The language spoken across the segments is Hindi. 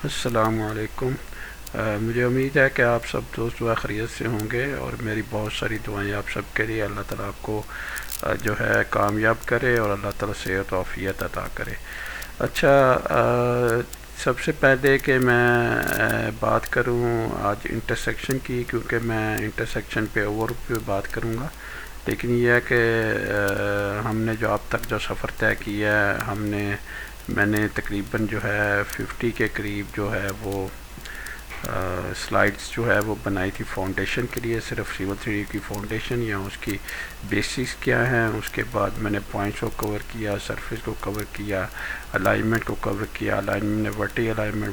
अस्सलामुअलैकुम। मुझे उम्मीद है कि आप सब दोस्त दुआ खैरियत से होंगे और मेरी बहुत सारी दुआएं आप सब के लिए। अल्लाह ताला आपको जो है कामयाब करे और अल्लाह ताला सेहत और आफियत अता करे। अच्छा, सबसे पहले कि मैं बात करूं आज इंटरसेक्शन की, क्योंकि मैं इंटरसेक्शन पे ओवरव्यू बात करूंगा। लेकिन यह है कि हमने जो अब तक जो सफ़र तय किया है, मैंने तकरीबन जो है 50 के करीब जो है वो स्लाइड्स जो है वो बनाई थी फाउंडेशन के लिए, सिर्फ सिविल थ्योरी की फाउंडेशन या उसकी बेसिस क्या है। उसके बाद मैंने पॉइंट्स को कवर किया, सरफेस को कवर किया, अलाइनमेंट को कवर किया, अलाइनमेंट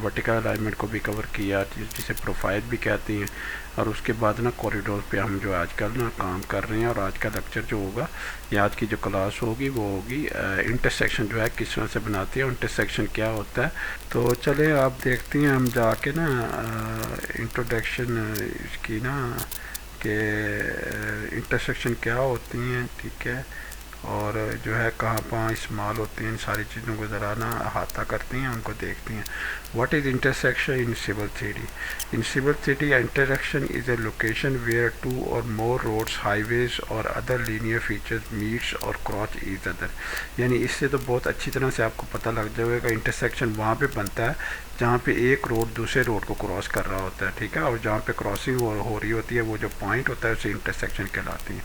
वर्टिकल अलाइनमेंट को भी कवर किया, जिसे प्रोफाइल भी कहती हैं। और उसके बाद ना कॉरिडोर पे हम जो आजकल ना काम कर रहे हैं, और आज का लेक्चर जो होगा या आज की जो क्लास होगी वो होगी इंटरसेक्शन जो है किस तरह से बनाती है, इंटरसेक्शन क्या होता है। तो चले आप देखते हैं, हम जाके ना इंट्रोडक्शन इसकी ना कि इंटरसेक्शन क्या होती हैं, ठीक है, और जो है कहाँ कहाँ इस्तेमाल होती हैं, इन सारी चीज़ों को ज़रा ना अहाता करती हैं, उनको देखती हैं। What is intersection in civil theory? In civil theory intersection is a location where two or more roads, highways or other linear features meets or cross each other. यानी इससे तो बहुत अच्छी तरह से आपको पता लग जाएगा इंटरसेक्शन वहाँ पे बनता है जहाँ पे एक रोड दूसरे रोड को क्रॉस कर रहा होता है, ठीक है, और जहाँ पे क्रॉसिंग हो रही होती है वो जो पॉइंट होता है उसे इंटरसेक्शन कहलाती है,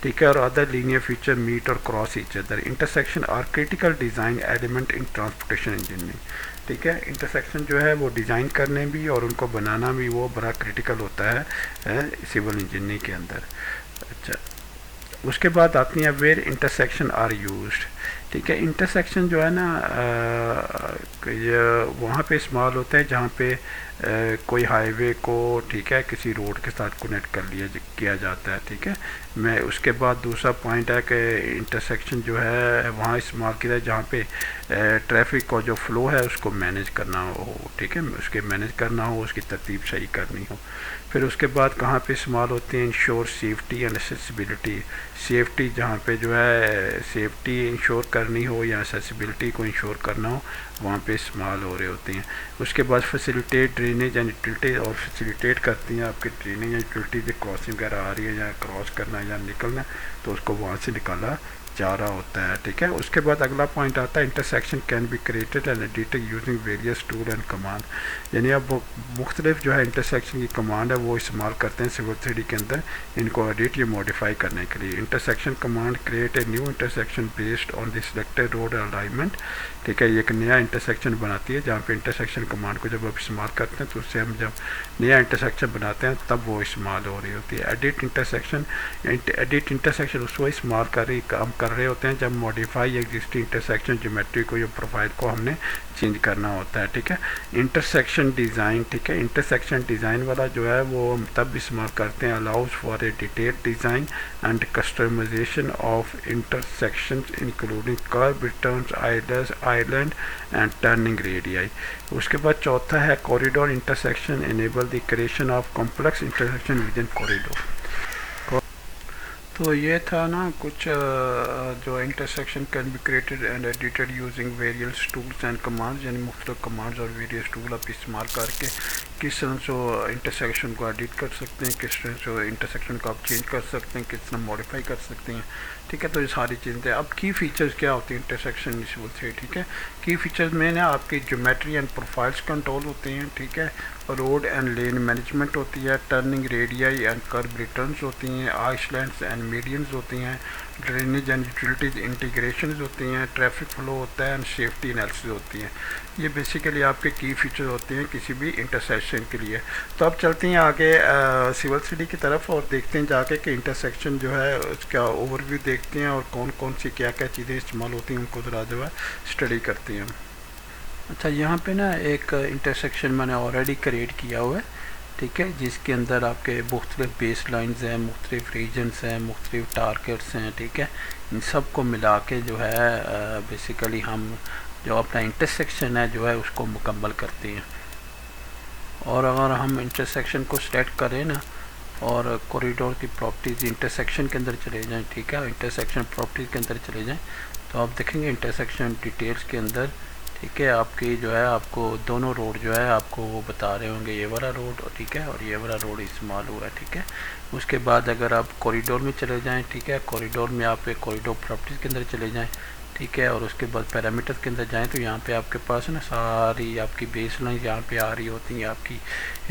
ठीक है। Or other linear feature meet or cross each other. Intersection are critical design element in transportation engineering, ठीक है। इंटरसेक्शन जो है वो डिज़ाइन करने भी और उनको बनाना भी वो बड़ा क्रिटिकल होता है सिविल इंजीनियरिंग के अंदर। अच्छा, उसके बाद आती हैं वेयर इंटरसेक्शन आर यूज्ड, ठीक है। इंटरसेक्शन जो है ना ये वहाँ पे इस्तेमाल होते हैं जहाँ पे कोई हाईवे को, ठीक है, किसी रोड के साथ कनेक्ट कर किया जाता है, ठीक है। मैं उसके बाद दूसरा पॉइंट है कि इंटरसेक्शन जो है वहाँ इस्तेमाल किया जाए जहाँ पे ट्रैफिक का जो फ़्लो है उसको मैनेज करना हो, ठीक है, उसके मैनेज करना हो, उसकी तरतीब सही करनी हो। फिर उसके बाद कहाँ पे इस्तेमाल होते हैं? Ensure safety and accessibility. Safety जहाँ पे जो है सेफ्टी इंश्योर करनी हो या एक्सेसिबिलिटी को इंश्योर करना हो, वहाँ पे इस्तेमाल हो रहे होते हैं। उसके बाद फैसिलिटेट ड्रेनेज एंड यूटिलिटी, और फैसिलिटेट करती हैं आपके ड्रेनेज या यूटिलिटी जो क्रॉसिंग वगैरह आ रही है या क्रॉस करना है या निकलना, तो उसको वहाँ से निकाला जा रहा होता है, ठीक है। उसके बाद अगला पॉइंट आता है intersection can be created and edited using various tool and command. यानी अब मुख्तलिफ जो है इंटरसेक्शन की कमांड है वो इस्तेमाल करते हैं सिविल थ्योरी के अंदर इनको एडिट या मॉडिफाई करने के लिए। Intersection command create a new intersection based on the selected road alignment, ठीक है। ये एक नया इंटरसेक्शन बनाती है जहाँ पे इंटरसेक्शन कमांड को जब आप इस्तेमाल करते हैं तो उससे हम जब नया इंटरसेक्शन बनाते हैं तब वो इस्तेमाल हो रही होती है। एडिट इंटरसेक्शन उसको इस्तेमाल कर रहे होते हैं जब मॉडिफाई एग्जिस्टिंग इंटरसेक्शन ज्योमेट्री को, या प्रोफाइल को हमने चेंज करना होता है, ठीक है। इंटरसेक्शन डिज़ाइन, ठीक है, इंटरसेक्शन डिज़ाइन वाला जो है वो हम तब इस्तेमाल करते हैं allows for a detail design and customization of intersection including curve, returns, island and turning radii. उसके बाद चौथा है corridor intersection enable the creation of complex intersection within corridor. तो ये था ना कुछ जो intersection can be created and edited using various tools and commands, यानी मुख्तलिफ कमांड्स और वेरियस टूल आप इस्तेमाल करके किस तरह से इंटरसेक्शन को एडिट कर सकते हैं, किस तरह से इंटरसेक्शन को आप चेंज कर सकते हैं, किस तरह मॉडिफाई कर सकते हैं, ठीक है। तो ये सारी चीज़ें। अब की फ़ीचर्स क्या होती हैं इंटरसेक्शन सिविल थ्योरी, ठीक है। की फ़ीचर्स में ना आपकी ज्योमेट्री एंड प्रोफाइल्स कंट्रोल होते हैं, ठीक है, रोड एंड लेन मैनेजमेंट होती है, turning radii and curve returns होती हैं, आइसलैंड्स एंड मीडियंस होती हैं, ड्रेनेज एंड यूटिलिटीज इंटीग्रेशन होती हैं, ट्रैफिक फ्लो होता है एंड सेफ्टी एनालिसिस होती है। ये बेसिकली आपके की फीचर होते हैं किसी भी इंटरसेक्शन के लिए। तो अब चलते हैं आगे सिविल थ्योरी की तरफ और देखते हैं जाके कि इंटरसेक्शन जो है उसका ओवरव्यू देखते हैं और कौन कौन सी क्या क्या चीज़ें इस्तेमाल होती हैं उनको ज़रा जो है स्टडी करते हैं। अच्छा, यहाँ पे ना एक इंटरसेक्शन मैंने ऑलरेडी क्रिएट किया हुआ है, ठीक है, जिसके अंदर आपके मुख्तलिफ बेस लाइन्स हैं, मुख्तलिफ रीजन्स हैं, मुख्तलिफ टारगेट्स हैं, ठीक है। इन सब को मिला के जो है बेसिकली हम जो अपना इंटरसेक्शन है जो है उसको मुकम्मल करते हैं। और अगर हम इंटरसेक्शन को सेलेक्ट करें ना और कॉरिडोर की प्रॉपर्टीज़ इंटरसेक्शन के अंदर चले जाएं, ठीक है, इंटरसेक्शन प्रॉपर्टीज़ के अंदर चले जाएं, तो आप देखेंगे इंटरसेक्शन डिटेल्स के अंदर, ठीक है। आपकी जो है आपको दोनों रोड जो है आपको वो बता रहे होंगे, ये वाला रोड, ठीक है, और ये वाला रोड इस्तेमाल हुआ है, ठीक है। उसके बाद अगर आप कॉरिडोर में चले जाएं, ठीक है, कॉरिडोर में आप एक कॉरिडोर प्रॉपर्टीज़ के अंदर चले जाएं, ठीक है, और उसके बाद पैरामीटर्स के अंदर जाएं तो यहाँ पे आपके पास ना सारी आपकी बेस लाइन यहाँ पे आ रही होती हैं, आपकी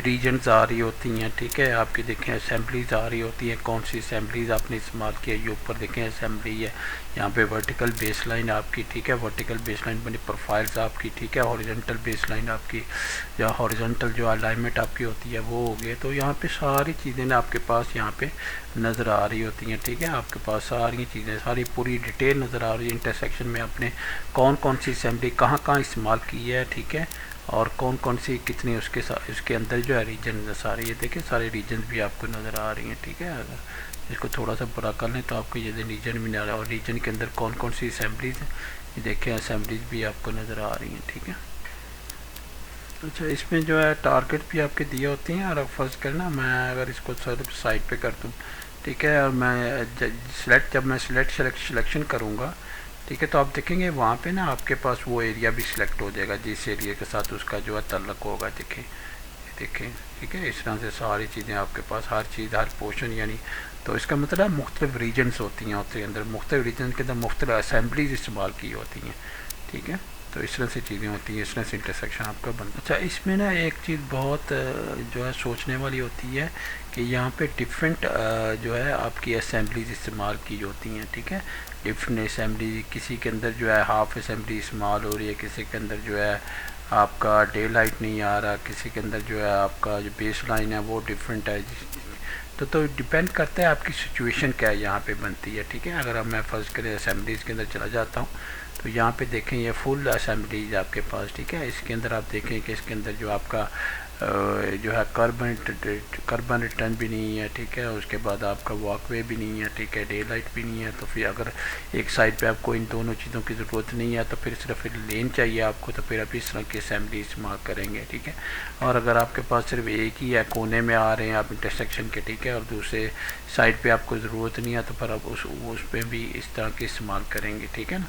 रीजन्स आ रही होती हैं, ठीक है। आपकी देखें असेंबलीज आ रही होती हैं, कौन सी असेंबलीज आपने इस्तेमाल किया, ये ऊपर देखें असेंबली है, यहाँ पे वर्टिकल बेस लाइन आपकी, ठीक है, वर्टिकल बेस लाइन बनी प्रोफाइल्स आपकी, ठीक है, हॉरिजॉन्टल बेस लाइन आपकी, या हॉरिजॉन्टल जो अलाइनमेंट आपकी होती है वो हो गई। तो यहाँ पे सारी चीज़ें ना आपके पास यहाँ पे नज़र आ रही होती हैं, ठीक है। आपके पास सारी चीज़ें सारी पूरी डिटेल नज़र आ रही है। इंटरसेक्शन में आपने कौन कौन सी असेंबली कहाँ कहाँ इस्तेमाल की है, ठीक है, और कौन कौन सी कितनी उसके अंदर जो है रीजन सारे, ये देखें सारे रीजन भी आपको नज़र आ रही हैं, ठीक है। अगर इसको थोड़ा सा बड़ा कर लें तो आपको ये रीजन भी नज़र आ रहा है, और रीजन के अंदर कौन कौन सी असेंबलीज हैं ये देखें, असेंबलीज भी आपको नज़र आ रही हैं, ठीक है। अच्छा, इसमें जो है टारगेट भी आपके दिए होती हैं, और फर्स्ट करना मैं अगर इसको साइड पे कर दूँ, ठीक है, और मैं जब मैं सिलेक्शन करूँगा, ठीक है, तो आप देखेंगे वहाँ पे ना आपके पास वो एरिया भी सिलेक्ट हो जाएगा जिस एरिया के साथ उसका जो है तल्लक होगा, देखें, ठीक है। इस तरह से सारी चीज़ें आपके पास हर चीज़ हर पोर्शन यानी, तो इसका मतलब मुख्तलिफ रीजन्स होती हैं, उसके अंदर मुख्तलिफ रीजन के अंदर मुख्तलिफ असेंबलीज इस्तेमाल की होती हैं, ठीक है। तो इस तरह से चीज़ें होती हैं, इस तरह से इंटरसेक्शन आपका बनता है। अच्छा, इसमें ना एक चीज़ बहुत जो है सोचने वाली होती है कि यहाँ पे डिफरेंट जो है आपकी असेंबलीज इस्तेमाल की होती हैं, ठीक है। डिफरेंट असेंबली, किसी के अंदर जो है हाफ असेंबली इस्तेमाल हो रही है, किसी के अंदर जो है आपका डे लाइट नहीं आ रहा, किसी के अंदर जो है आपका जो बेस लाइन है वो डिफरेंट है। तो डिपेंड करता है आपकी सिचुएशन क्या है यहाँ पे बनती है, ठीक है। अगर अब मैं फर्स्ट करें असेंबलीज़ के अंदर चला जाता हूँ तो यहाँ पे देखें ये फुल असेंबलीज आपके पास, ठीक है। इसके अंदर आप देखें कि इसके अंदर जो आपका जो है कार्बन रिटर्न भी नहीं है, ठीक है। उसके बाद आपका वॉकवे भी नहीं है, ठीक है, डे लाइट भी नहीं है। तो फिर अगर एक साइड पे आपको इन दोनों चीज़ों की ज़रूरत नहीं है तो फिर सिर्फ लेन चाहिए आपको, तो फिर आप इस तरह की असेंबली इस्तेमाल करेंगे, ठीक है। और अगर आपके पास सिर्फ एक ही है, कोने में आ रहे हैं आप इंटरसेक्शन के, ठीक है, और दूसरे साइड पे आपको ज़रूरत नहीं है तो फिर आप उस पर भी इस तरह के इस्तेमाल करेंगे, ठीक है ना।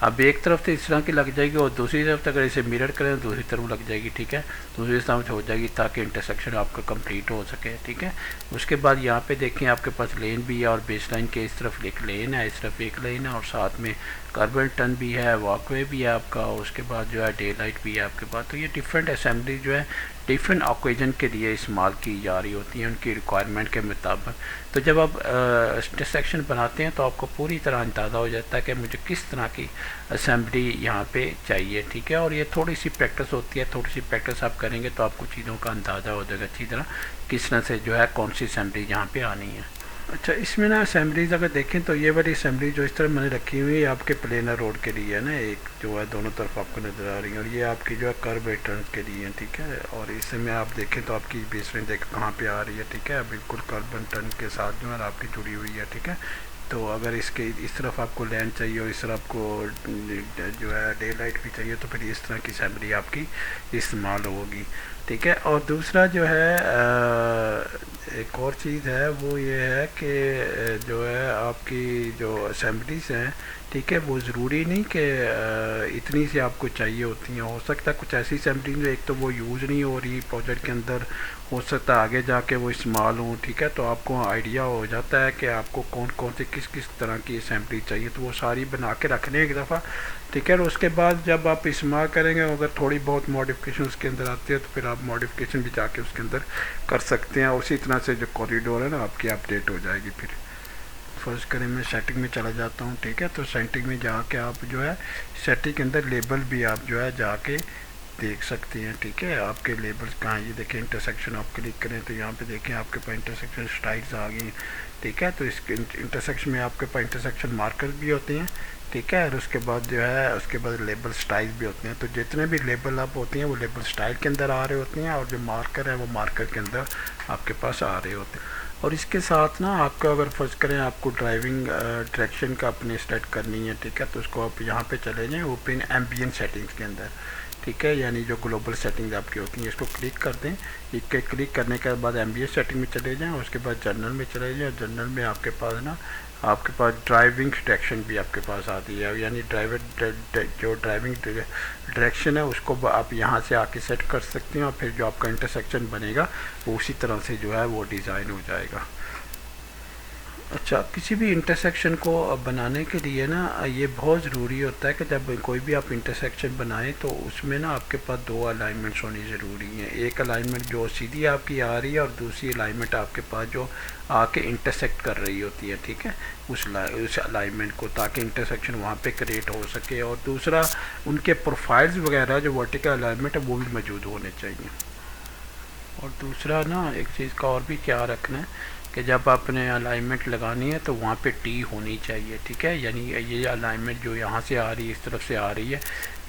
अब एक तरफ से इस तरह की लग जाएगी और दूसरी तरफ अगर इसे मिरर करें तो दूसरी तरफ लग जाएगी, ठीक है, दूसरी तरफ हो जाएगी ताकि इंटरसेक्शन आपका कंप्लीट हो सके, ठीक है। उसके बाद यहाँ पे देखें आपके पास लेन भी है और बेस लाइन के इस तरफ एक लेन है, इस तरफ एक लेन है, और साथ में कार्बन टन भी है, वॉकवे भी है आपका, उसके बाद जो है डे लाइट भी है आपके पास। तो ये डिफरेंट असेंबली जो है डिफरेंट ओकेजन के लिए इस्तेमाल की जा रही होती हैं उनकी रिक्वायरमेंट के मुताबिक। तो जब आप इंटरसेक्शन बनाते हैं तो आपको पूरी तरह अंदाज़ा हो जाता है कि मुझे किस तरह की असेंबली यहाँ पे चाहिए, ठीक है। और ये थोड़ी सी प्रैक्टिस होती है, थोड़ी सी प्रैक्टिस आप करेंगे तो आपको चीज़ों का अंदाज़ा हो जाएगा अच्छी तरह किस तरह से जो है कौन सी असेंबली यहाँ पे आनी है। अच्छा, इसमें ना असेंबलीज अगर देखें तो ये वाली असेंबली जो इस तरह मैंने रखी हुई है आपके प्लेनर रोड के लिए है ना, एक जो है दोनों तरफ आपको नज़र आ रही है, और ये आपकी जो है कर्व रिटर्न के लिए है, ठीक है। और इसमें आप देखें तो आपकी बेस लाइन देखें कहाँ पे आ रही है, ठीक है, बिल्कुल कर्व टर्न के साथ जो है आपकी जुड़ी हुई है, ठीक है। तो अगर इसके इस तरफ आपको लैंड चाहिए और इस तरफ आपको जो है डे लाइट भी चाहिए तो फिर इस तरह की असेंबली आपकी इस्तेमाल होगी, ठीक है। और दूसरा जो है एक और चीज़ है वो ये है कि जो है आपकी जो असेंबलीज हैं, ठीक है, वो ज़रूरी नहीं कि इतनी सी आपको चाहिए होती हैं। हो सकता है कुछ ऐसी असेंबली जो एक तो वो यूज़ नहीं हो रही प्रोजेक्ट के अंदर, हो सकता है आगे जाके वो इस्तेमाल हो, ठीक है। तो आपको आइडिया हो जाता है कि आपको कौन कौन से किस किस तरह की असेंबली चाहिए, तो वो सारी बना के रख लें एक दफ़ा, ठीक है। और उसके बाद जब आप इस्तेमाल करेंगे अगर थोड़ी बहुत मॉडिफिकेशन उसके अंदर आती है तो फिर आप मॉडिफिकेशन भी जाके उसके अंदर कर सकते हैं। उसी तरह से जो कॉरिडोर है ना आपकी अपडेट हो जाएगी। फिर फर्स्ट करें मैं सेटिंग में चला जाता हूँ, ठीक है। तो सेटिंग में जाके आप जो है सेटिंग के अंदर लेबल भी आप जो है जाके देख सकते हैं, ठीक है। आपके लेबल्स कहाँ, ये देखें इंटरसेक्शन आप क्लिक करें तो यहाँ पे देखें आपके पास इंटरसेक्शन स्टाइल्स आ गई, ठीक है। तो इसके इंटरसेक्शन में आपके पास इंटरसेक्शन मार्कर्स भी होते हैं, ठीक है। और उसके बाद जो है उसके बाद लेबल स्टाइल भी होते हैं। तो जितने भी लेबल आप होते हैं वो लेबल स्टाइल के अंदर आ रहे होते हैं, और जो मार्कर है वो मार्कर के अंदर आपके पास आ रहे होते हैं। और इसके साथ ना आपको अगर फर्ज करें आपको ड्राइविंग डायरेक्शन का अपने सेट करनी है, ठीक है, तो उसको आप यहाँ पे चले जाएँ ओपन एम्बियंट सेटिंग्स के अंदर, ठीक है, यानी जो ग्लोबल सेटिंग्स आपकी होती हैं इसको क्लिक कर दें। एक क्लिक करने के बाद एम्बियंट सेटिंग में चले जाएँ, उसके बाद जनरल में चले जाएँ। जनरल में आपके पास ना आपके पास ड्राइविंग डायरेक्शन भी आपके पास आती है, यानी जो ड्राइविंग डायरेक्शन है उसको आप यहाँ से आके सेट कर सकते हैं और फिर जो आपका इंटरसेक्शन बनेगा वो उसी तरह से जो है वो डिज़ाइन हो जाएगा। अच्छा, किसी भी इंटरसेक्शन को बनाने के लिए ना ये बहुत ज़रूरी होता है कि जब कोई भी आप इंटरसेक्शन बनाएं तो उसमें ना आपके पास दो अलाइनमेंट्स होनी ज़रूरी हैं। एक अलाइनमेंट जो सीधी आपकी आ रही है और दूसरी अलाइनमेंट आपके पास जो आके इंटरसेक्ट कर रही होती है, ठीक है, उस अलाइनमेंट को, ताकि इंटरसेक्शन वहाँ पे क्रिएट हो सके। और दूसरा, उनके प्रोफाइल्स वगैरह जो वर्टिकल अलाइनमेंट है वो भी मौजूद होने चाहिए। और दूसरा ना एक चीज़ का और भी ख्याल रखना है कि जब आपने अलाइनमेंट लगानी है तो वहाँ पे टी होनी चाहिए, ठीक है, यानी ये अलाइनमेंट जो यहाँ से आ रही है, इस तरफ से आ रही है,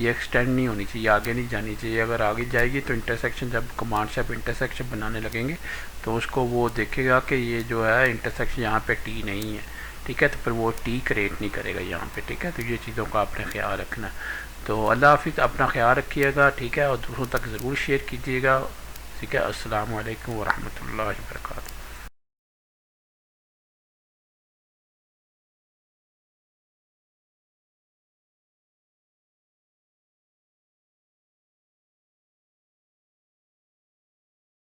ये एक्सटेंड नहीं होनी चाहिए, आगे नहीं जानी चाहिए। अगर आगे जाएगी तो इंटरसेक्शन, जब कमांड से आप इंटरसेक्शन बनाने लगेंगे तो उसको वो देखेगा कि ये जो है इंटरसेक्शन यहाँ पे टी नहीं है, ठीक है, तो फिर वो टी क्रिएट नहीं करेगा यहाँ पे, ठीक है। तो ये चीज़ों का आपने ख्याल रखना है। तो अल्लाह हाफिज़, अपना ख्याल रखिएगा, ठीक है, और दूसरों तक ज़रूर शेयर कीजिएगा, ठीक है। अस्सलामु अलैकुम वरहमतुल्लाहि वबरकातुहू।